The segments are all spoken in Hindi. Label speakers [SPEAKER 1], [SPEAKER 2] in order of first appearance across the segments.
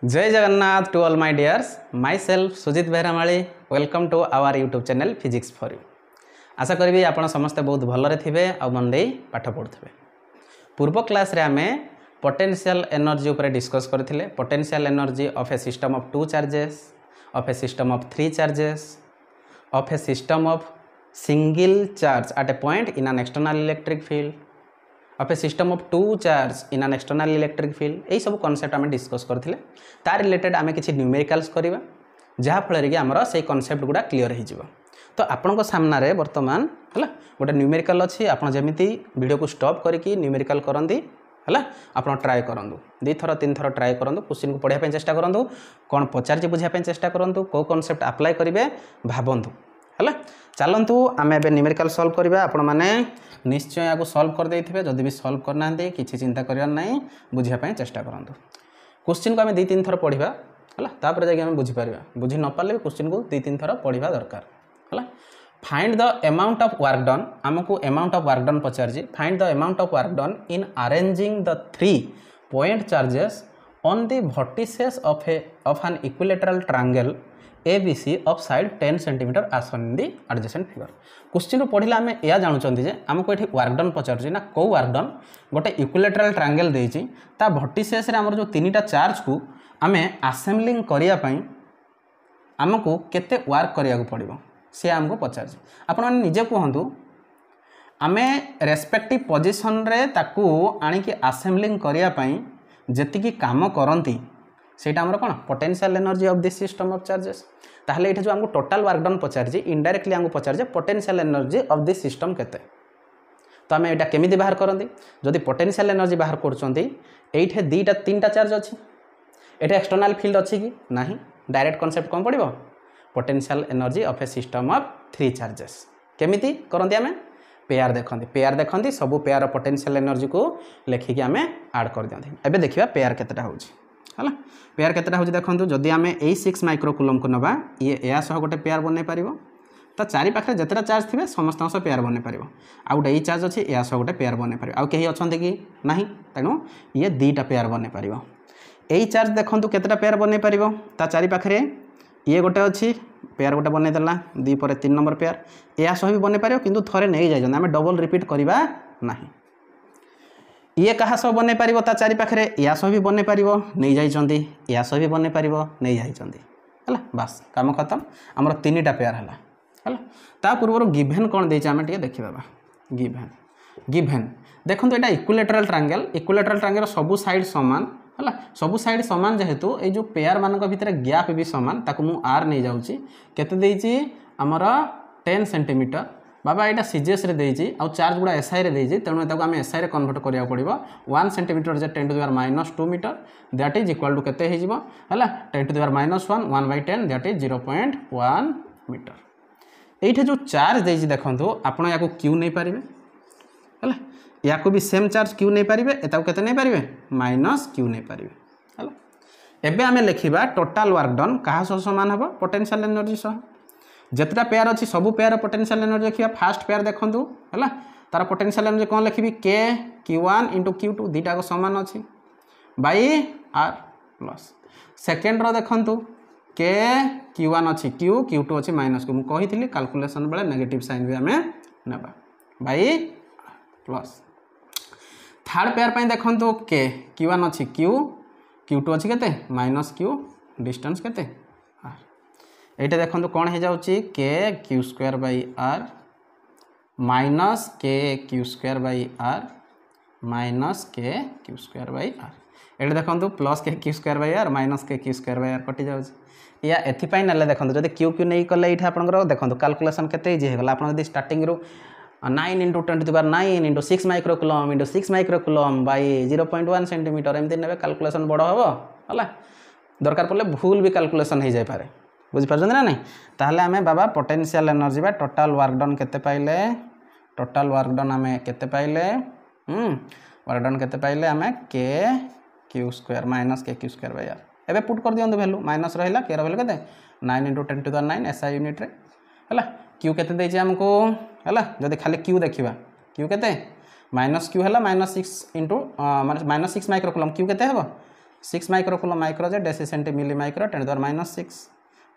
[SPEAKER 1] जय Jagannath to all my dears myself Sujit Beheramali welcome to our YouTube channel physics for you. आशा करी आपण समस्ते बहुत भलरे थे आ मन दे पाठ पढ़ुवे। पूर्व क्लास रे आमे पोटेंशियल एनर्जी ऊपर डिस्कस करथिले। Potential energy of a system of 2 charges, of a system of 3 charges, of a system of single charge at A point in an external electric field, of a system of 2 charge in an external electric field. यही सब कॉन्सेप्ट आम डिस्कस करथिले। तार रिलेटेड आम किसी न्यूमेरिकल्स करवा जहाँफल कि आमर से कॉन्सेप्ट गुड़ा क्लीयर हो। तो आपण सामने बर्तमान है गोटे न्यूमेरिकल अच्छी। आप जमी वीडियो को स्टॉप करके न्यूमेरिकल करती है आप ट्राए करूँ, 2 थर 3 थर ट्राए करूँ, क्वेश्चन को पढ़ाई चेष्टा करूँ, कौन पचार बुझापी चेष्टा करूँ, कौ कॉन्सेप्ट अप्लाई करेंगे भावतु है। चलतु आम ए न्यूमेरिकल सॉल्व करवा। आपण मैंने निश्चय या सॉल्व कर देथिबे। जदि भी सॉल्व करना किसी चिंता करना नहीं, बुझापी चेष्टा करूँ। क्वेश्चन को आम 2-3 थर पढ़ा है, तापर जाके आम बुझीपार। बुझी न पारे क्वेश्चन को 2-3 थर पढ़ा दरकार है। Find the amount of work done. आमको अमाउंट ऑफ वर्क डन पचार। Find the amount of work done in arranging the 3 point charges on the vertices of an equilateral triangle ABC of side 10 centimetre as shown in the adjacent figure। Question पढ़ले आम या जानते जे आमको ये वर्क डन पचार ना कौ वर्क डन गोटे इक्विलेटरल ट्रायंगल देती ता वर्टिसेस रे हमर जो 3टा चार्ज को आम असेंबलिंग करने आमको केते वर्क करिया पड़ो सी आमको पचार। आपण निजे कहतु आम रेस्पेक्टिव पोजिशन रे ताकू आणिकी असेंबलिंग करने जी काम करती सेटा हमर कोन potential energy of this system of charges. ताहले एठी जो हमको टोटल वर्क डन पचार इनडायरेक्टली हमको पचार potential energy of this system केते। तो आम एटा केमिति बाहर करंती जदि पोटेंशियल एनर्जी बाहर करछंती एठे 2-3टा चार्ज अछि, एठे एक्सटर्नल फील्ड अछि कि नाही। डायरेक्ट कांसेप्ट कोन पड़िबो potential energy of a system of 3 charges. केमिति करंती आमे पेयर देखंती सब पेयर पोटेंशियल एनर्जी को लेखिक आमे ऐड कर दियंती। एबे देखिबा पेयर केतेटा होछि है। पेयर केतेटा होछि देखंतु जदि आमे 6 माइक्रो कूलम को नबा ये या सह गोटे पेयर बनै पारिबो ता चारि पाखरे जतेटा चार्ज थिबे समस्त सह पेयर बनै पारिबो। आ गोटे चार्ज अछि या सह गोटे पेयर बनै पारिबो। आ केही अछंती कि नाही, तेनु ये 2टा पेयर बनै पारिबो। एई चार्ज देखंतु केतेटा पेयर बनै पारिबो ता चारि पाखरे ये गोटे अछि पेयर गोटे बनै देला 2 पर 3 नंबर पेयर या सह भी बनै पारिबो, किंतु थरे नै जाय जन आमे डबल रिपीट करबा नाही। ये कहा सब बनै पारिबो ता चारि पाखरे या सब भी बनै पारिबो, नै जाइचंती या सब भी बनै पारिबो, नै जाइचंती हला। बस काम खत्म, हमर 3टा पेयर हला हला। ता पूर्व गिवन कोन देछ आमे टिके देखिबा। गिवन देखंतु एटा इक्विलेटरल ट्रायंगल सबु साइड समान हला। सबु साइड समान जेहेतु ए जो पेयर मानक भितर गैप भी समान ताकू मु r नै जाउची केते देइची हमर 10 सेंटीमीटर। बाबा यहाँ सीजीएस रे देइची आ चार्ज गुड़ा एसआई रे देइची, तेणु ताको आम एसआई रे कन्वर्ट करिया पड़िबो। 1 सेंटीमीटर जे 10 to the power -2 metre that is equal to केते हे जिवो हला 10 to the power -1 1/10 that is 0.1 metre. एठे जो चार्ज देइची देखंतु आपण याको क्यू नै पारिबे हला, याको भी सेम चार्ज क्यू नै पारिबे, एताको केते नै पारिबे -क्यू नै पारिबे हला। एबे आमे लेखिबा टोटल वर्क डन कहा सह समान हबो पोटेंशियल एनर्जी सह। जितना पेयर अच्छी सब पेयर पोटेंशियल एनर्जी देखिए। फास्ट पेयर देखूँ है तार पोटेंशियल एनर्जी कौन लिखी के Q1 इंटू Q2 2टा सामान अच्छी by r plus. Second row देखूँ के Q1 अच्छी Q2 अच्छी माइनस Q मुझे कैलकुलेशन बेले नेगेटिव साइन भी आम नेबा बाई प्लस। थर्ड पेयर पर देखूँ के Q1 अच्छी Q2 अच्छी केते -Q डिस्टेंस केते एटा देखो कौन हो जाऊँगी k Q square by r minus के Q square by r minus के क्यू स्क्वायर बाई आर। एटा देखो plus k Q square by r minus के क्यू स्क्वायर बाई आर कटि जाऊँगी। या एथिपाई ना देखो जब क्यू क्यू नहीं कले ये आपंकर देखो कैलकुलेशन केते इजी होगा। आप स्टार्टिंग रू 9 into 10 to the power 9 into 6 micro coulomb into 6 micro coulomb by 0.1 centimetre एमती ने कैलकुलेशन बड़ हम है। दरकार पड़े भूल भी कैलकुलेशन हो जाए बुझीपार ना नहीं। ताहले आमे बाबा पोटेंशियल एनर्जी बा टोटल वर्क डन केते पाइले टोटल वर्क डन आमे केते पाइले वर्क डन केते पाइले आमे के क्यू स्क्वायर माइनस के क्यू स्क्वायर बाय आर। एबे पुट कर दियंतु वैल्यू माइनस रहिला के वैल्यू केते 9 into 10 to the 9 SI unit रे हला। क्यू केते देछि हमको हला जदि खाली क्यू देखिबा क्यू केते -क्यू हला -6 इंटू -6 माइक्रो कूलम क्यू केते हबो 6 माइक्रोकुलम माइक्रो जे डेसी सेंटी मिली माइक्रो 10⁻⁻6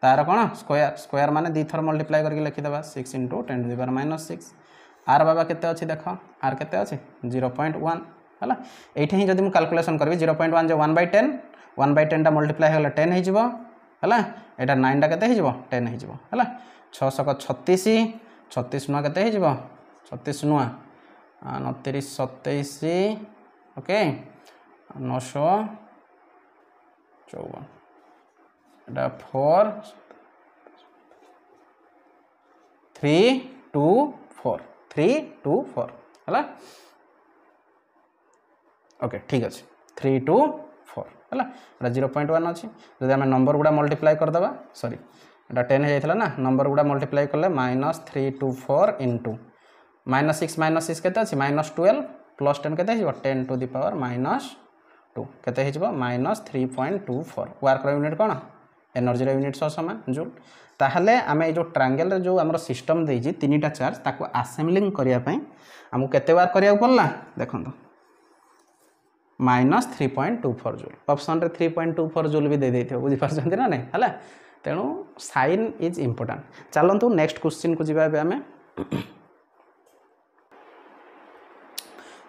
[SPEAKER 1] तार कौन स्क्वायर स्क्वायर माने दी थर मल्टीप्लाई करके लिखिदेबा 6 × 10⁻⁻6 आर बाबा केते अछि देख आर केते अछि 0.1 हला एठी ही जदि मु कैलकुलेशन करबी 0.1 जे 1/10 1/10 टा मल्टीप्लाई होला 10 हे जिवो हला एटा 9 टा केते हे जिवो 10 हे जिवो हला 636 36 नुआ केते हे जिवो 36 नुआ 29 27 ओके 954 एटा 4 3 2 4 3 2 4 हला ओके ठीक अच्छे 3 2 4 है 0.1 अच्छी जब आम नंबर गुड़ा मल्टीप्लाई करदे सॉरी एटा 10 हो जाता ना नंबर गुड़ा मल्टीप्लाई कले -324 इंटू -6 के -12 प्लस 10 के 10 टू दी पावर -2 केते -3.24 वर्क यूनिट कौन एनर्जी यूनिट सह सामान जूल ताहले आम जो ट्रायंगल जो आम सिस्टम देजी 3टा चार्ज ताको असेंबलिंग करने आमको केते वर्क करिया पड़ला देखो -3.24 जूल ऑप्शन रे 3.24 जूल भी दे देथियो बुझी पारछन्ती ना नहीं हला तेणु साइन इज इम्पोर्टेंट चलतु नेक्स्ट क्वेश्चन को जीवा आम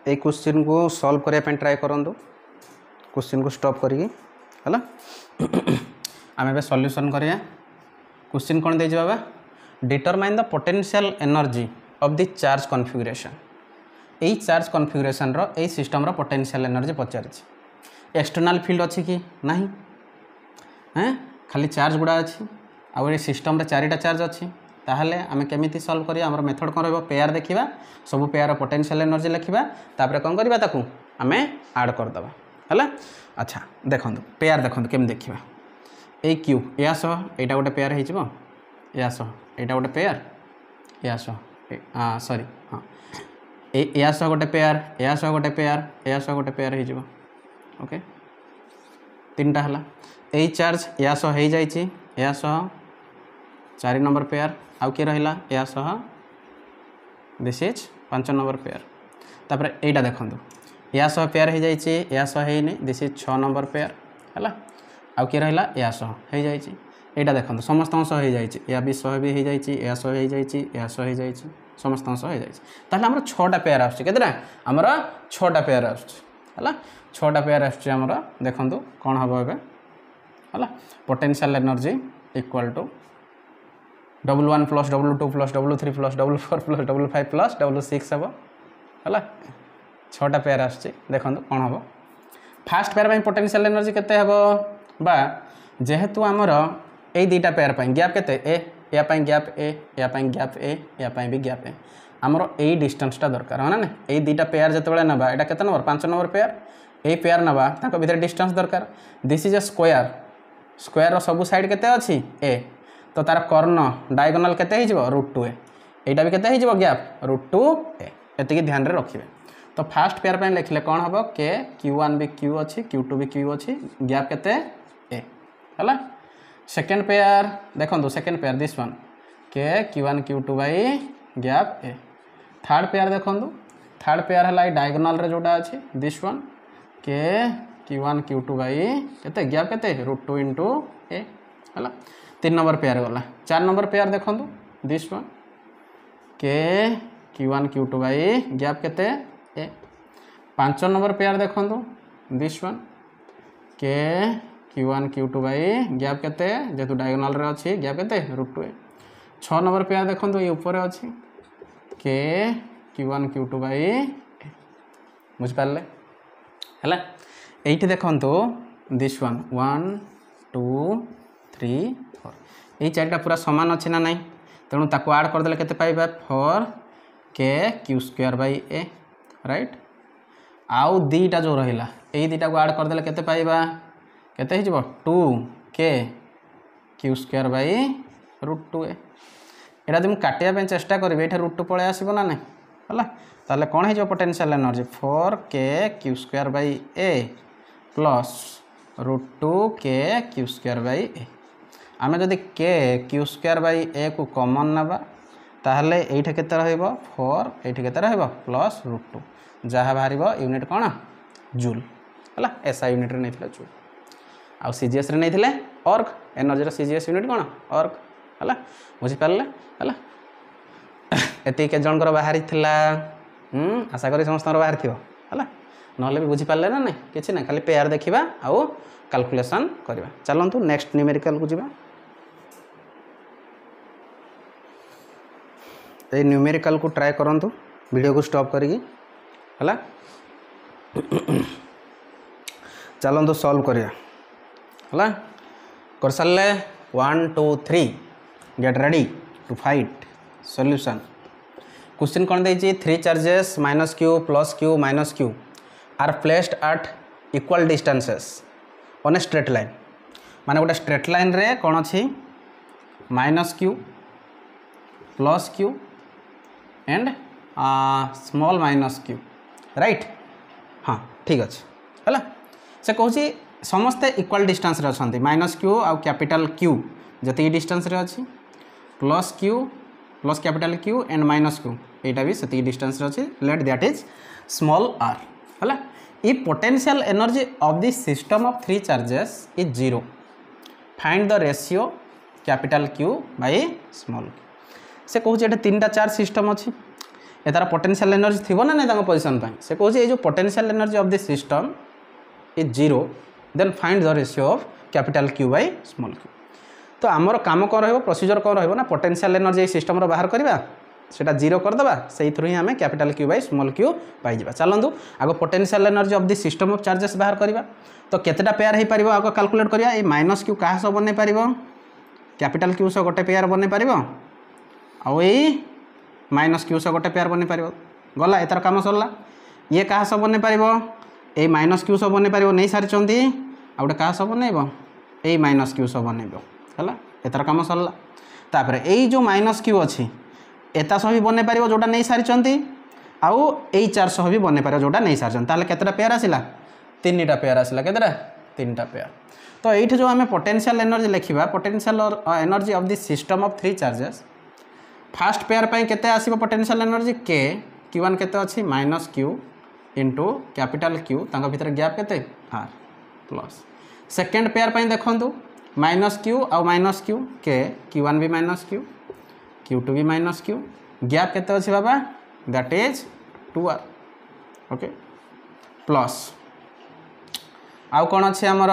[SPEAKER 1] ए क्वेश्चन को सॉल्व करने ट्राई करंतु क्वेश्चन को स्टॉप करी हला आम ए सॉल्यूशन करिया क्वेश्चन कौन दे बाबा determine the potential energy of the charge configuration यही चार्ज कॉन्फिगरेशन रो यही सिस्टम रो पोटेंशियल एनर्जी पचारि एक्सटर्नल फील्ड अच्छी कि नहीं हैं खाली चार्ज गुड़ा अच्छी आउ ये सिस्टम रे 4टा चार्ज अच्छी ताहले आमे केमिति सॉल्व करिया हमर मेथड कोन रहबो पेयर देखिबा सब पेयर पोटेंशियल एनर्जी लिखिबा तापर कोन करिबा ताकू आमे ऐड कर दबा हला अच्छा देखंतु पेयर देखंतु केम देखिबा ए क्यू या सह एटा गोटे पेयर हे जिवो या सह एटा गोटे पेयर या सह सॉरी हां या सह गोटे पेयर या सह गोटे पेयर या सह गोटे पेयर हे जिवो ओके 3टा हला ए चार्ज या सह हे जाईची या सह 4 नंबर पेयर आउ के रहिला या सह दिस इज 5 नंबर पेयर तापर एटा देखंतु या सह पेयर हे जाईची या सह हेनी दिस इज 6 नंबर पेयर हला आउ के रहिला या सह हे जाईची एटा देखंतु समस्त सह हे जाईची या भी सह भी हे जाईची या सह हे जाईची या सह हे जाईची समस्त सह हे जाईची ताले हमर 6टा पेयर आछी केतरा हमर 6टा पेयर आछी हला 6टा पेयर आछी हमर देखंतु कोन हबो एबे हला potential energy equal to W1 + W2 + W3 + W4 + W5 + W6 हम है 6टा पेयर आसची देखो कौन हम फास्ट पेयर पोटेंशियल एनर्जी केते हम बा जेहेतु आमर ए 2टा पेयर गैप केते ए या गैप ए या गैप ए या भी गैप ए आमर ए डिस्टेंसटा दरकार है ना ए 2टा पेयर जिते ना यहाँ केते number 5 number pair a pair ना भर डिस्टेंस दरकार this is a square square सब साइड केते अच्छी ए तो तार कर्ण डायगोनल केते हो √2 ए एटा भी केते हो गैप √2 ए एतिकी ध्यान रे रखिबे तो फास्ट पेयर पे लिखले कौन हम के Q1 भी Q अच्छी Q2 भी Q अच्छी गैप केते ए हला सेकेंड पेयर देखो सेकेंड पेयर दिस वन के Q1 Q2 by gap A third pair देखो थर्ड पेयर है डायगोनल रे जोटा अच्छी दिस वन के Q1 Q2 बाई केते गैप केते √2 इंटू ए हला 3 नंबर पेयर गला 4 नंबर पेयर देखो दिस वन के Q1 Q2 बाई गैप केते ए 5 नंबर पेयर देखो दिस वन के Q1 Q2 बाई गैप केते जेतु डायगोनल रे अछि गैप केते √2 ए 6 नंबर पेयर देखो ये ऊपर अछि के Q1 Q2 बाई बुझ पाले हला एठी देखो दिस वन 1 2 3 4 ये 4टा पूरा समान अच्छी ना नहीं तेणु ताको ऐड करदे केते पाइबा 4 के Q² बाई ए राइट आउ 2टा जो रहिला ए 2टा को ऐड करदे केते पाइबा केते हिजबो 2 के Q² बाई √2 ए एटा जम काटिया पे चेष्टा करबे एठे √2 पळे आसीबो ना नहीं हला ताले कोन हिजबो पोटेंशियल एनर्जी 4 के Q² बाई ए प्लस √2 के Q² बाई ए आमे जदि के Q² बाई ए को कॉमन नबा ताहले एठे केते रहइबो 4 एठे केते रहइबो प्लस √2 जहा बाहरिबो यूनिट कोन जूल हला एसआई यूनिट रे नेथिला जूल आउ सीजीएस रे नहीं अर्ग एनर्जी सीजीएस यूनिट कौन अर्ग है बुझीपारे है एति के जनकर बाहरी थिला आशा करी समस्त बाहरी थी है ना भी बुझीपारे ना ना कि ना खाली पेयर देखा आउ कैलकुलेशन करवा चलतु नेक्स्ट न्यूमेरिकल को जीवा ये न्यूमेरिकल को ट्राए करंतु वीडियो को स्टॉप करी है चलतु सॉल्व करिया है कर सारे 1 2 3 get ready to fight solution question कौन देती 3 charges -q + q -q are placed at equal distances on a straight line माने गोटे स्ट्रेट लाइन रे कौन अच्छी -q + q and small -q right हाँ ठीक अच्छे है से कहूँ समस्ते इक्वल डिस्टेंस रे अछंती -q आउ कैपिटल Q जति डिस्टेंस रे अछि +q + capital Q and -q एटा भी सति डिस्टेंस रे अछि let that is small r है if potential energy of the system of 3 charges is 0 find the ratio capital Q by small q से कहूँ ये 3टा चार्ज सिस्टम अच्छी ए तार पोटेंशियल एनर्जी थी ना नहीं पोजिशन से कहूँ ये जो potential energy of the system is 0 then find the ratio of capital Q by small q तो आमर काम कौन रहा प्रोसीजर कौन रहा पोटेंशियल एनर्जी सिस्टम बाहर करवा सेटा 0 करदे से ही आम capital Q by small q पाइबा चलतु आग potential energy of the system of charges बाहर करवा तो केतेटा पेयर हो पार आग कैलकुलेट करवा ये -q क्या सब बन पार कैपिटल Q सह गोटे पेयर बन पार आउ -q सह गोटे पेयर बन पार गला एतार काम सरला ये क्या सब बन पार ये -q सब बन पार नहीं सारी आ गोटे क्या सब बनइब ये -q सब बनइब है एतार काम सरला तापर यही जो -q अच्छी एता सह भी बन पार जोटा नहीं सारी आउ यही 4 सह भी बन पार जोटा नहीं सारी ताले केतेटा पेयर आसिला 3टा पेयर आसिला केतेटा 3टा पेयर तो ये जो आम पोटेंशियल एनर्जी लिखा potential energy of the system of 3 charges fast pair पर केते आसीबो पोटेंशियल एनर्जी k q1 केते अछि -q इंटू कैपिटल Q तांका भीतर गैप केते r प्लस सेकेंड पेयर पर देखंतु -q आउ -q k q1 भी -q q2 भी -q गैप केते अछि बाबा that is 2r okay plus आउ कौन अच्छे आमर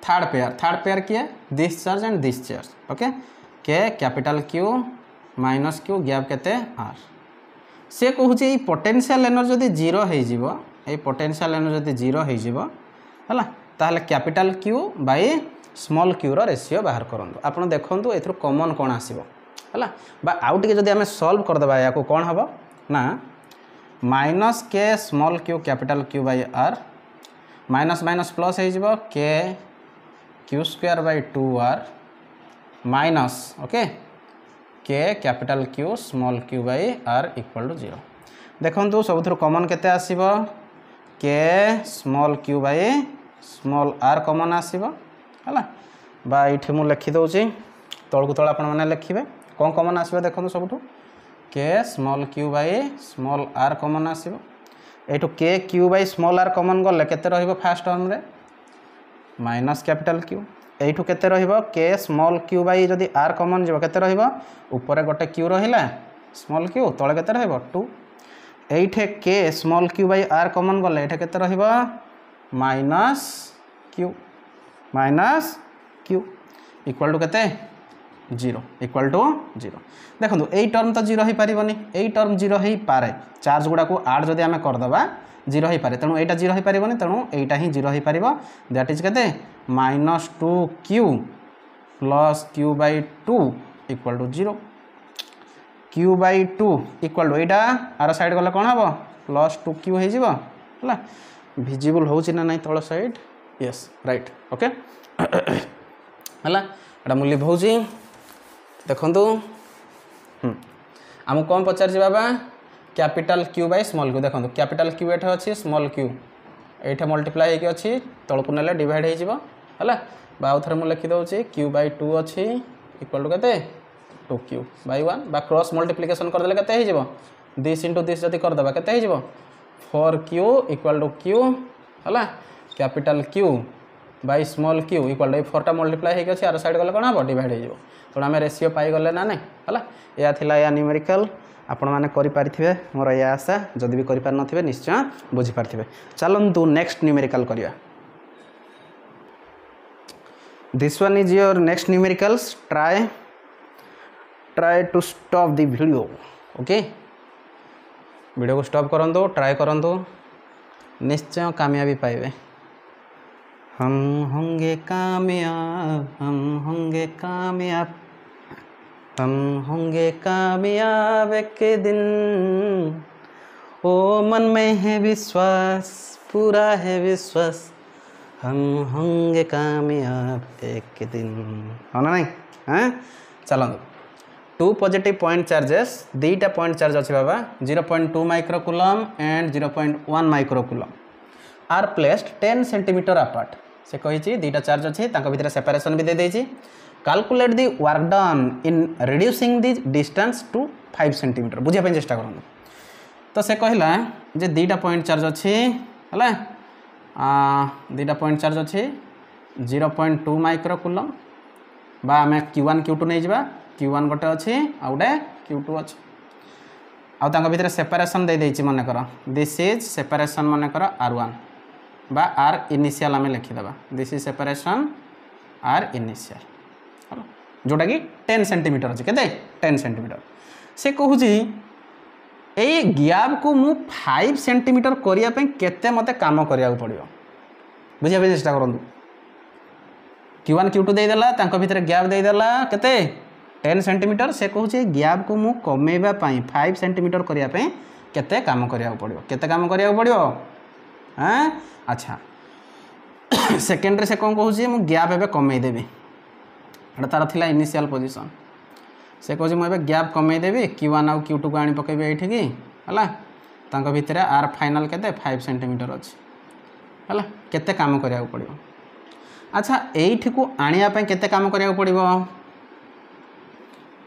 [SPEAKER 1] थर्ड पेयर किए this charge and this charge okay k capital Q -q gap केते r से कहूँ पोटेंशियल एनर्जी जदि 0 हो पोटेंशियल एनर्जी जदि 0 हो ताहले capital Q by small q रो रेशियो बाहर करंतु आपण देखंतु एथरो कॉमन कोन आसीबो हला बा आउट के जदि हमें सॉल्व कर देबा याको कोन हबो ना -k small q capital Q by r minus minus plus हो जिवो k q² by 2r minus okay k capital Q small q by r equal to 0 देखंतु सबथुर कॉमन केते आसीबो k small q by small r common आसीबो हला बा इठी मु लिखि दउची तळकु तळ आपण माने लिखिबे कोन कॉमन आसीबो देखंतु सबथु k small q by small r common आसीबो एठु k q by small r common गले केते रहिबो फर्स्ट टर्म रे माइनस कैपिटल Q एठु केते रहिबो k स्मॉल q बाय जदी r कॉमन जिवो केते रहिबो ऊपर गोटे q रहिला स्मॉल q तळे केते रहिबो 2 एठे k small q by r common गले एठे केते रहिबो माइनस q इक्वल टू केते 0 इक्वल टू 0 देखो यही टर्म तो 0 हो पारनी यही टर्म 0 हो पारे चार्ज गुड़ा को आड जदि आम करदे 0 हो पारे तेणु यहाँ 0 हो पारनी तेणु यहाँ ही 0 हो पार दैट इज केते -2q plus q by 2 equal to 0 q by 2 equal to यहाँ आर साइड गले कौन हम +2q हो विजिबल हो ना तल साइड यस राइट ओके है एटा मूल्य बहुत देखु आमको कौन पचार बाबा capital Q by small q देखो कैपिटल Q एठे अच्छी स्मॉल q ये मल्टीप्लाई होगी अच्छी तलक नेले डिवाइड है आउ थे मुझे लिखिदे q बाय 2 अच्छी इक्वल टू केते 2q बाय 1 बा क्रॉस मल्टीप्लिकेशन करदे केते हो दिस इंटू दिस जदि करदे केते हो 4q इक्वल टू q है capital Q by small q equal to 4टा मल्टीप्लाई हो आर साइड गले कौन हम डिवाइड हो तेणु आम रेसीओ पाईगले ना ना है या थिला या न्यूमेरिकल आपण मैंने करें मोर या आशा जदि भी करें निश्चय बुझीपारे चलतु नेक्स्ट न्यूमेरिकल करिया this one is your next numericals try to stop the video okay video को स्टॉप करंतु ट्राई करंतु निश्चय कामयाबी पाइबे हम होंगे कामयाब हम होंगे कामयाब हम होंगे कामयाब एक दिन ओ मन में है विश्वास पूरा है विश्वास हम होंगे कामयाब एक दिन है ना नहीं हाँ चलो 2 पॉजिटिव पॉइंट चार्जेस दुईटा पॉइंट चार्ज अच्छे बाबा 0.2 microcoulomb and 0.1 microcoulomb are placed 10 centimetre apart से कही दुईटा चार्ज अच्छे भितर सेपरेशन भी दे देछि calculate the work done in reducing the distance to 5 centimetre बुझापी चेष्टा करूँ तो से कहला जे दुईटा पॉइंट चार्ज अच्छे है दुईटा पॉइंट चार्ज अच्छे 0.2 माइक्रोकुलम बा आम Q1 Q2 नहीं जावा Q1 गोटे अच्छे आ गोटे Q2 अच्छे आउ भितर सेपरेशन दे देछि मनकर दिस इज सेपरेशन मनकर R1 बा R इनिशियल आम लिखिदेबा this is separation R initial जोटा कि 10 सेंटीमीटर अच्छे केते 10 सेंटीमीटर से कहूँ यही गैप को मु 5 सेंटीमीटर करने केते मते काम करिया पड़ो बुझापी चेष्टा करूँ Q1 Q2 देदेला भितर गैप देदेला केते 10 सेंटीमीटर से कहूँ गैप को मु कमेबा 5 सेंटीमीटर करने केते काम करिया पड़ो केते काम करिया पड़ो हाँ अच्छा सेकेंडरी से कौन कहूँ मु गैप एबे कमेदेवी एटा तार थिला इनिशियल पोजीशन से कहूँ मुझे गैप कमेदेवी Q1 आउ Q2 को आनी पकेबी ये है भितर आर फाइनाल केते 5 सेंटीमीटर अच्छे है केते काम करिया पड़ो अच्छा एठी को आनिया पे केते काम करिया पड़ो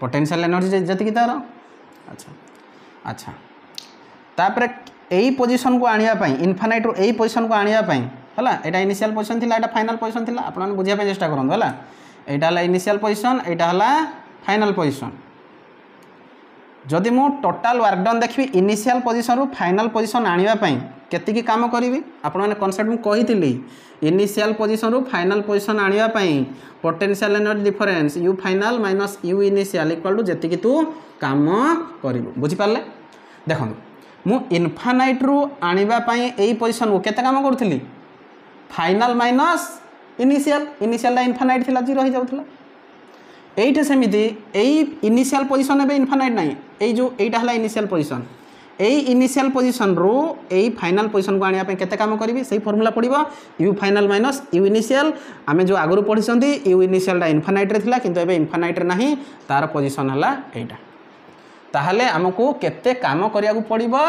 [SPEAKER 1] पोटेंशियल एनर्जी जति तार अच्छा अच्छा तापर यही पोजीशन को आनिया पे इनफाइनाइट रो यही पोजीशन को आनिया पे है एटा इनिशियल पोजीशन थिला एटा फाइनल पोजीशन थिला आपण माने बुझिया पे चेष्टा करन है एटा हला इनिशियल पोजीशन एटा हला फाइनल पोजीशन जदि मु टोटाल वर्क डन देखबी इनिशियल पोजीशन रो फाइनल पोजीशन आनिया पे केतिकी काम करिवि आपण माने कांसेप्ट मु कहितली इनिशियल पोजीशन रो फाइनल पोजीशन आनिया पे potential energy difference U final minus U initial equal to जेतिकी तू काम करिवु बुझि पाले देखन मु इनफाइनाइट रो आनिबा पे एई पोजीशन को केते काम करथली final minus initial initial infinite थिला 0 हो जाउथला एइटे सेमिति एई इनिशियल पोजीशन एबे इनफाइनाइट नाही एई जो एइटा हला इनिशियल पोजीशन एई इनिशियल पोजीशन रो एई फाइनल पोजीशन को आनिया पे केते काम करिवि सेही फार्मूला पडिबो U final minus U initial आमे जो आगरु पढिसंती यू इनिशियल टा इनफाइनाइट रे थिला किंतु एबे इनफाइनाइट रे नाही तार पोजीशन हला एइटा ताहले हमको केते काम करिया को पडिबो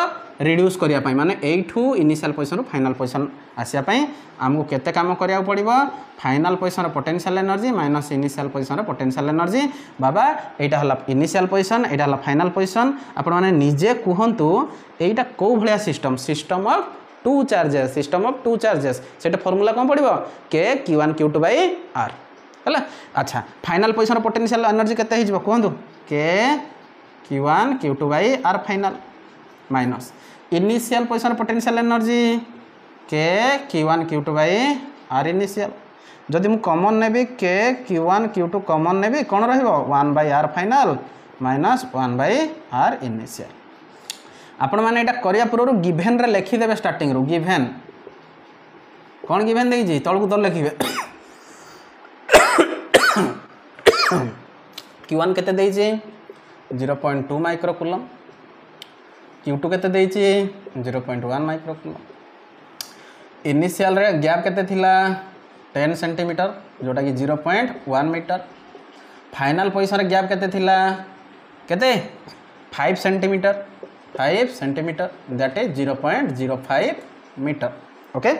[SPEAKER 1] रिड्यूस करिया पई माने एठू इनिशियल पोजीशन रो फाइनल पोजीशन आसिया पई हमको केते काम करिया को पडिबो फाइनल पोजीशन रो potential energy minus initial position रो पोटेंशियल एनर्जी बाबा एटा हला इनिशियल पोजीशन एटा हला फाइनल पोजीशन आपण माने निजे कहंतु एटा को भलिया system system of two charges system of two charges सेटा फार्मूला कोन पडिबो k q1 q2 by r हला अच्छा फाइनल पोजीशन रो पोटेंशियल एनर्जी केते हिजबो कहंतु k Q1 Q2 by r final minus initial position potential energy k Q1 Q2 by r initial जदि मु कॉमन नेबी k Q1 Q2 कॉमन नेबी कोन रहइबो 1 by r final minus 1 by r initial आपण माने एटा करिया पूर्व गिवन रे लिखि देबे स्टार्टिंग रो गिवन कोन गिवन देई जी तळकु तळ लिखिबे Q1 केते देई छी 0.2 माइक्रोकुलम Q2 केते देइछि 0.1 माइक्रोकुलम इनिशियल रे गैप केते थिला 10 सेंटीमीटर जोटा कि 0.1 मीटर फाइनल पोजीशन रे गैप केते थिला केते 5 centimetre that is 0.05 metre okay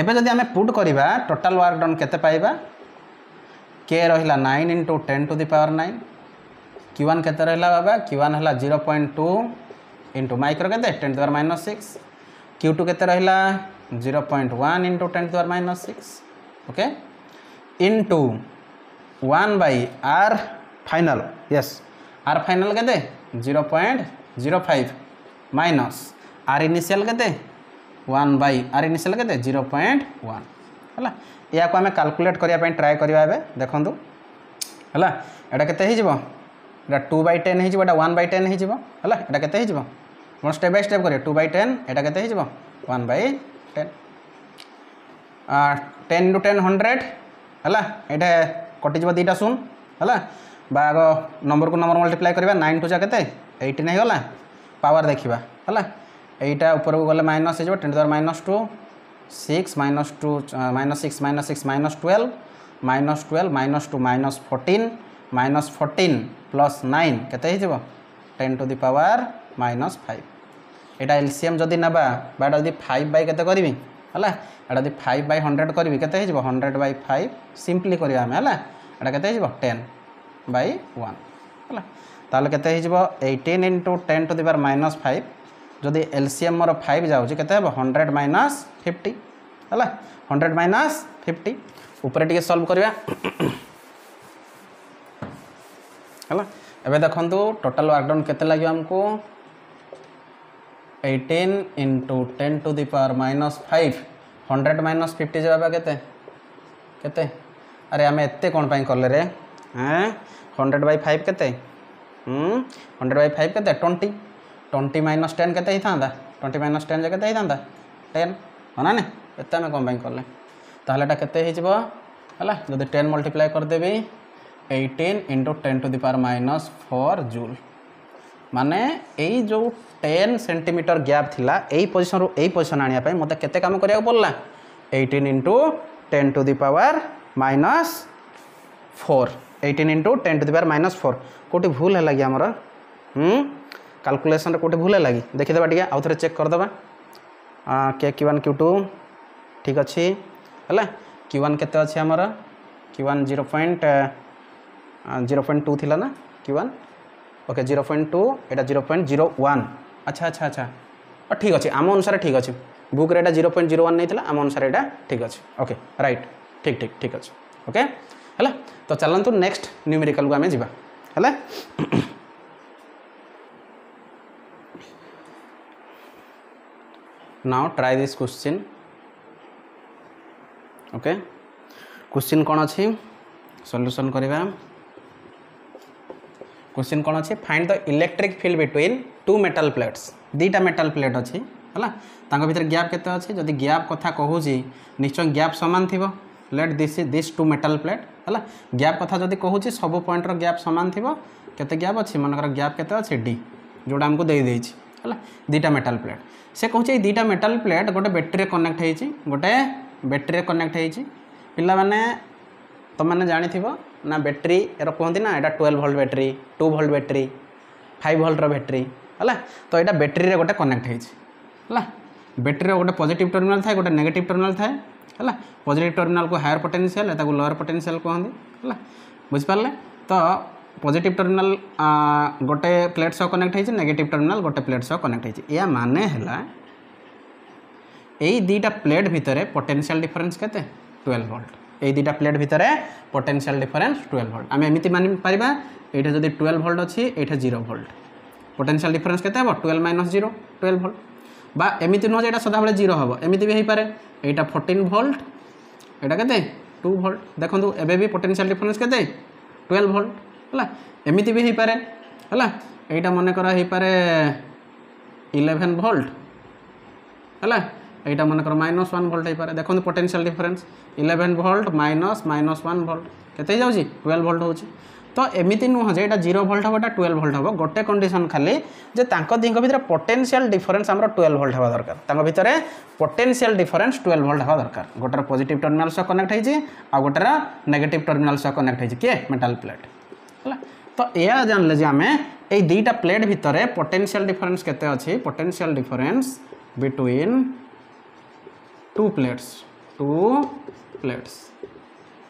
[SPEAKER 1] एबे जदि हमें पुट करिबा टोटल वर्क डन केते पाइबा k रहिला 9 * 10 टू द पावर 9 Q1 केते रहला बाबा Q1 हला 0.2 इंटू माइक्रो केते 10 टू द -6 Q2 केते रहला 0.1 into 10 to the -6 okay into 1 by r final yes r final केते 0.05 माइनस आर इनिशियल केते 1 बाई आर इनिशियल केते 0.1 है या को आम कैलकुलेट करने ट्राए करवा देखूँ है एटा केते हो 2/10 हो 1/10 हो एटा केते हो स्टेप बाय स्टेप करिए 2/10 एटा केते हो 1/10 10 × 10 100 है ये कटिज दीटा शून है आग नंबर को नंबर मल्टीप्लाई करवा 9 2 केते 18 होगा पावर देखा है यहीटा ऊपर को गले माइनस हो 10 to -2 6 -2 -6 -12 -2 -14 प्लस 9 केते हो 10 to the power -5 यहाँ एलसीएम जदि ना बाटा जब 5 बाई केते करी है एटा जब 5/100 करी केते हो 100/5 सिंपली करिया हमें है एटा केते हो 10/1 है ताले केते हो 18 × 10 to the power -5 जदि एलसीएम मोर 5 जाऊँगी केते हो 100 - 50 है 100 - 50 ऊपर टे सल्व करवा है एबे देखो टोटल वर्कडन केते लगे हमको 18 × 10 to the power -5 100 - 50 जब केते केते अरे आम एते कौन पाई कले रे 100/5 केते 100/5 केते 20 20 - 10 केते ही था 20 - 10 जे केते ही था 10 होना ने एते आम कौन पाई कले ताहले एटा केते ही जिवो हला जदि 10 मल्टीप्लाई कर देबी 18 × 10 to the power -4 जूल माने यही जो 10 सेंटीमीटर गैप थिला यही पोजिशन रू यही पोजिशन आनिया पे मते केते काम करिया पड़ला 18 × 10 to the power -4 18 × 10 to the power -4 कोटी भूल है लगी हमर कैलकुलेशन रे कोटी भूल है लगी देखि देबा टिके आउ थरे चेक कर देबा के Q1 Q2 ठीक अछि हला Q1 केते अछि हमर Q1 0.2 थिला ना Q1 ओके 0.2 एटा 0.01 अच्छा अच्छा अच्छा ठीक अच्छे आम अनुसार ठीक अच्छे बुक रे 0.01 नहीं थिला आम अनुसार एटा ठीक अच्छे ओके राइट ठीक ठीक ठीक अच्छे ओके है तो चलतु नेक्स्ट न्यूमेरिकल को आम जा है now try this question okay question कौन अच्छी सॉल्यूशन करवा क्वेश्चन कौन अच्छी find the electric field between 2 metal plates दीटा मेटल प्लेट अच्छी है भर गैप केते अच्छी जदि गैप कथा कहूँ निश्चय गैप सामान थी लेट दिस 2 मेटल प्लेट है गैप कथा जदि कहूँ सब पॉइंट गैप सामान थी केते गैप अच्छी मनकर गैप केते अच्छी डी जोड़ा आमको दे देछि है दीटा मेटल प्लेट से कहूँ दीटा मेटल प्लेट गोटे बैटेरी कनेक्ट होती गोटे बैटेरी कनेक्ट होती पिला माने तुम मैंने जानी ना बैटेरी कहते ना यहाँ 12 volt battery 2 volt battery 5 volt battery है तो यहाँ बैटेरी रे गोटे कनेक्ट है बैटेरी गोटे पॉजिटिव टर्मिनल थाए गोटे नेगेटिव टर्मिनल थाए है पॉजिटिव टर्मिनल को हायर पोटेंशियल है लोअर पोटेंशियल कहते है बुझिपारे तो पॉजिटिव टर्मिनल गोटे प्लेट सह कनेक्ट है नेगेटिव टर्मिनल गोटे प्लेट सह कनेक्ट है या माने है यही दीटा प्लेट भितर पोटेंशियल डिफरेंस केते 12 वोल्ट ये दीटा प्लेट भितर पोटेंशियल डिफरेंस 12 वोल्ट आम एमती मानि पारिबा एटा जदि 12 वोल्ट अच्छी एटा 0 वोल्ट पोटेंशियल डिफरेंस केते हो 12 - 0 12 वोल्ट बा एमती नुह एटा सदा बेले 0 हम एमती भी हो पारे एटा 14 वोल्ट एटा केते 2 वोल्ट देखो एबे भी पोटेंशियल डिफरेंस केते 12 वोल्ट है एमती भी हो पारे है एटा मन कर हो पारे 11 वोल्ट है यहाँ मनकर -1 वोल्ट हो पारे देखो potential difference 11 volt minus -1 volt केते जाउची 12 वोल्ट होची तो एमती नुह जे एटा 0 वोल्ट हम 12 वोल्ट हम गोटे कंडीशन खाली जे तांको दिंक भितर पोटेंशियल डिफरेंस हमरो 12 वोल्ट हवा दरकार तांको भितर पोटेंशियल डिफरेंस 12 वोल्ट हवा दरकार गोटर पॉजिटिव टर्मिनल सह कनेक्ट होईची आ गोटर नेगेटिव टर्मिनल सह कनेक्ट होईची के मेटल प्लेट है तो या जानले जे आमे ए दुईटा प्लेट भितर पोटेंशियल डिफरेंस केते अछि पोटेंशियल डिफरेंस बिटवीन 2 प्लेट्स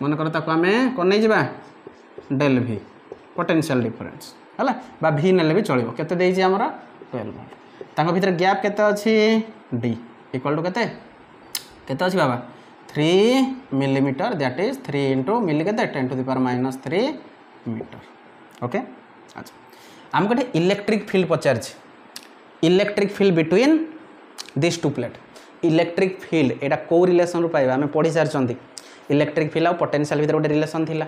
[SPEAKER 1] मन कर ताको आमे कोन नै जिबा डेल भी पोटेंशियल डिफरेंस है बा भी नेले भी चलिबो केते देइछि हमरा 12 वोल्ट ताको भीतर गैप केते अछि डी इक्वल टू केते केते अछि बाबा 3 millimetre that is 3 into milli के 10 to the power -3 metre okay. अच्छा आमको गोटे इलेक्ट्रिक फील्ड पचार electric field between this two plate electric field एटा को रिलेशन रू पाइबा आम पढ़ी सारी इलेक्ट्रिक फील्ड और पोटेंशियल भीतर गोटे रिलेशन थिला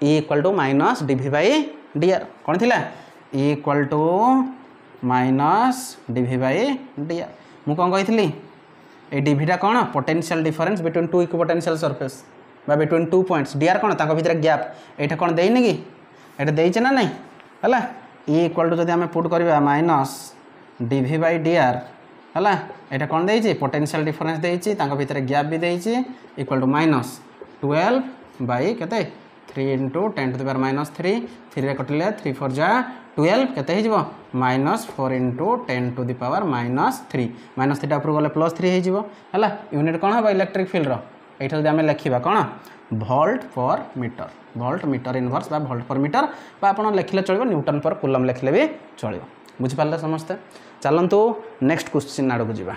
[SPEAKER 1] E equal to minus DV by d r कौन थिला E equal to minus DV by d r मु कौन कही ए डीवीटा कौन potential difference between two equipotential surface बा between two points d r कौन ताको भीतर गैप एटा कौन देइनी कि एटा देइचे ना नहीं हला E इक्वल टू जदि आम पुट करबा minus DV by d r हला एटा कौन देइचे पोटेंशियल डिफरेंस देइचे ताको भीतर गैप भी देइचे इक्वल टू माइनस 12 बाई केते 3 इंटू 10 टू द पावर -3 3 रे कटिले 3 4 जा 12 केते हिजबो -4 इंटू 10 टू द पावर -3 -3 ऊपर गले +3 हिजबो हला यूनिट कोन हबो इलेक्ट्रिक फील्ड रो एठा जदि हम लिखिबा कोन वोल्ट पर मीटर इनवर्स बा वोल्ट पर मीटर बा आपण लिखले चलबो न्यूटन पर कूलम लिखले भी चलबो बुझि पारले समस्त चलंतु नेक्स्ट क्वेश्चन आडो बुझिबा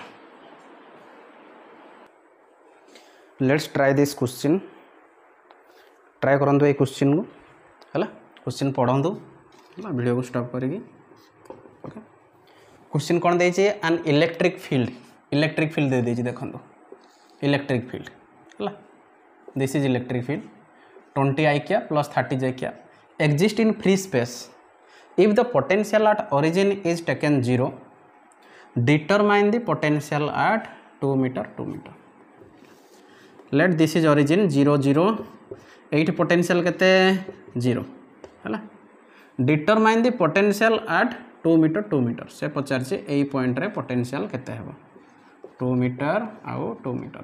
[SPEAKER 1] let's try this question try करंतु ए क्वेश्चन को हला क्वेश्चन पढ़ंतु हला वीडियो को स्टॉप करिकी ओके क्वेश्चन कोन देइछे एन इलेक्ट्रिक फील्ड दे देइछे देखंतु इलेक्ट्रिक फील्ड हला this is electric field 20 I cap plus 30 J cap exist in free space if the potential at origin is taken 0 determine the potential at 2 meter let this is origin 0 0 8 potential केते 0 हला determine the potential at 2 meter से पचार से ए पॉइंट रे पोटेंशियल केते हेबो 2 मीटर आउ 2 मीटर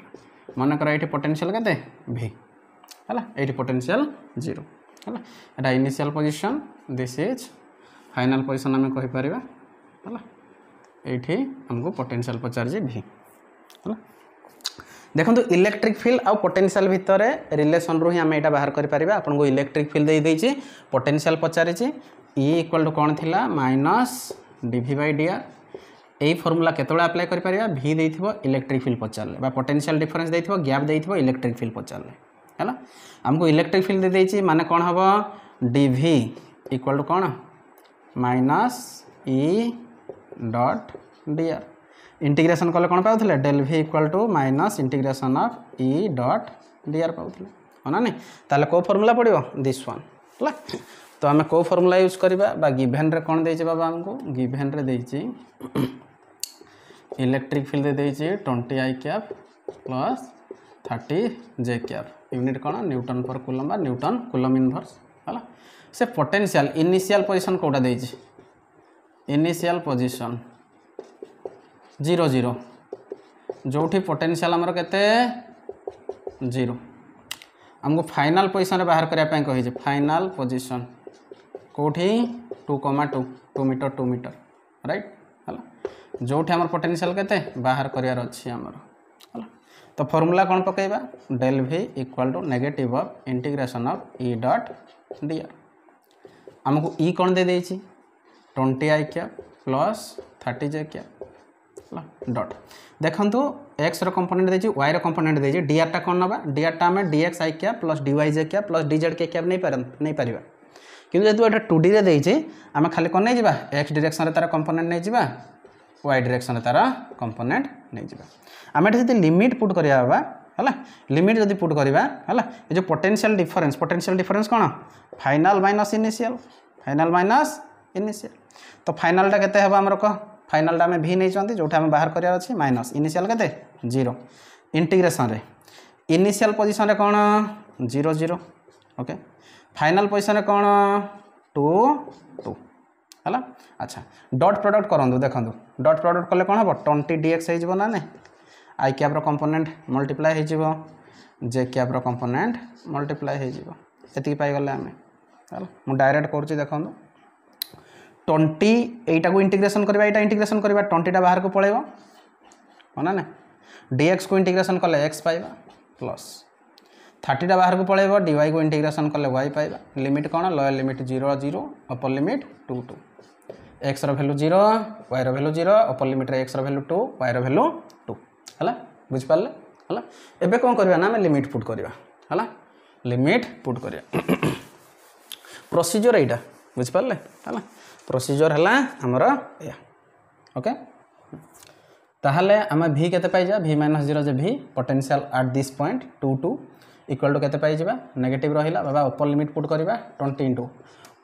[SPEAKER 1] मन कर एठी पोटेंशियल केते v हला एठी पोटेंशियल 0 हला एटा initial position this is final position हम कहि परिबा हला एठी हमको पोटेंशियल पचार जे v हला देखो इलेक्ट्रिक फील्ड आउ पोटेंशियल भितर रिलेशन रू ही आम यहाँ बाहर करें आपको इलेक्ट्रिक फील्ड दे देइछि पोटेंशियल पचारि E इक्वल टू कौन थिला minus DV by d r यही फॉर्मूला केतबेला अप्लाई करि परिबा v देइथिबो इलेक्ट्रिक फील्ड पचारले बा पोटेंशियल डिफरेंस देइथिबो गैप देइथिबो इलेक्ट्रिक फील्ड पचारले हैला हमको इलेक्ट्रिक फील्ड दे देइछि माने कौन हबो dv इक्वल टू कौन minus E dot d r integration कले कौन पाउथले del v equal to minus integration of E dot d r पाउथले होना नहीं ताले को फॉर्मूला पड़िबो दिस वन हला तो आम को फॉर्मूला यूज करबा बा गिवन रे कोन देइछि बाबा हमको गिवन रे देइछि इलेक्ट्रिक फील्ड दे देइछि 20 I cap plus 30 J cap unit कोन न्यूटन पर कूलम बा न्यूटन कूलम इनवर्स हला से पोटेंशियल इनिशियल पोजीशन कोटा देइछि इनिशियल पोजीशन 0 0 जोठी पोटेंशियल हमर केते 0 हमको फाइनल पोजीशन रे बाहर करिया पय कहि जे फाइनल पोजीशन कोठी 2 मीटर राइट हला जोठी हमर पोटेंशियल केते बाहर करियार अछि हमर हला तो फार्मूला कोन पकेबा del v equal to negative of integration of E dot d r हमको E कोन दे देछि 20 I cap plus 30 J cap dot देखंतु x रो कंपोनेंट देछि y रो कंपोनेंट देछि dr टा कोन नबा dr टा में dx I cap plus dy j cap plus dz k cap नहीं परिबा किंतु जेतु एटा 2d रे देछि आमे खाली कोन नै जिबा x डायरेक्शन रे तार कंपोनेंट नै जिबा y डायरेक्शन रे तार कंपोनेंट नै जिबा आमे एटा जति लिमिट पुट करिया बा हला लिमिट जति पुट करिबा हला ए जो पोटेंशियल डिफरेंस कोन फाइनल माइनस इनिशियल तो फाइनल टा केते हेबा हमर को फाइनल टा में v नहीं चंती जोटा हम बाहर करिया अछि माइनस इनिशियल केते 0 इंटीग्रेशन रे इनिशियल पोजीशन रे कोन 0 0 ओके फाइनल पोजीशन रे कोन 2 2 हला अच्छा डॉट प्रोडक्ट करंदु देखंदु डॉट प्रोडक्ट कले कोन हबो 20 dx हे जिवो ना नै I कैप रो कंपोनेंट मल्टीप्लाई हे जिवो j कैप रो कंपोनेंट मल्टीप्लाई हे जिवो एति पाई गले हमें हला मु डायरेक्ट करछि देखंदु 20 एटा को इंटीग्रेशन करबा एटा इंटीग्रेशन करबा 20 टा बाहर को पळेबो होना ना dx को इंटीग्रेशन कले x पाइबा प्लस 30 टा बाहर को पळेबो dy को इंटीग्रेशन कले y पाइबा लिमिट कोन lower limit 0 0 upper limit 2 2 x रो वैल्यू 0 y रो वैल्यू 0 अपर लिमिट रे x रो वैल्यू 2 y रो वैल्यू 2 हला बुझ पाले है एबे कौन करवा ना लिमिट पुट करवा है लिमिट पुट करवा प्रोसीजर एटा बुझिपारे है प्रोसीजर है आमर या ओके ताहले आम भि केते पाइजा भि माइनस 0 जे भि potential at this point 2 2 equal to केते पाइजिबा नेगेटिव रहिला बाबा अपर लिमिट पुट करवा 20 इंटू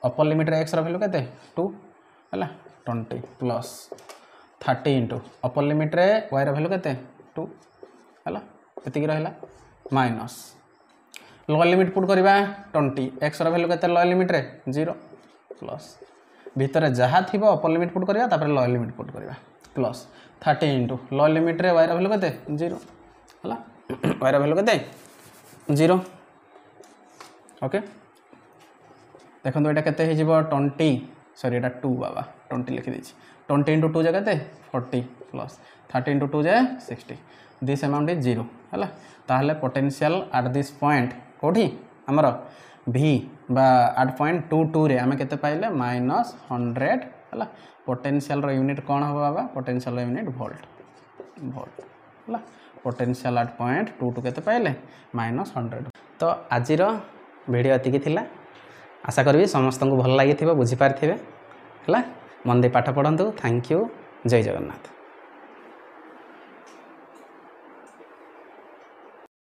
[SPEAKER 1] अपर लिमिट रे x रो वैल्यू केते 2 है 20 प्लस 30 इंटू अपर लिमिट रे y रो वैल्यू केते 2 है एतिकी रहिला माइनस लोअर लिमिट पुट करवा 20 x रो वैल्यू केते लोअर लिमिट रे 0 प्लस भीतर जहाँ थी अपर लिमिट पुट करवा तापर लोअर लिमिट पुट करवा प्लस 30 इंटू लोअर लिमिट रे y रो वैल्यू केते 0 है y रो वैल्यू केते 0 ओके देखो यहाँ केते हे जिवो 20 सॉरी एटा 2 बाबा 20 लिखि देछि 20 इंटू 2 जे केते 40 plus 30 into 2 J 60 this amount is 0 है ताहले पोटेंशियल एट दिस पॉइंट कोठी हमर v बा एट पॉइंट 22 रे आमे केते पाइले -100 है पोटेंशियल रो यूनिट कौन हम बाबा पोटेंशियल रो यूनिट वोल्ट वोल्ट है पोटेंशियल एट पॉइंट 22 केते पाइले -100 तो आज वीडियो एतिकी थिला आशा करी समस्त को भल लगी बुझीपारे है मन दे पाठ पढ़ु थैंक यू जय जगन्नाथ।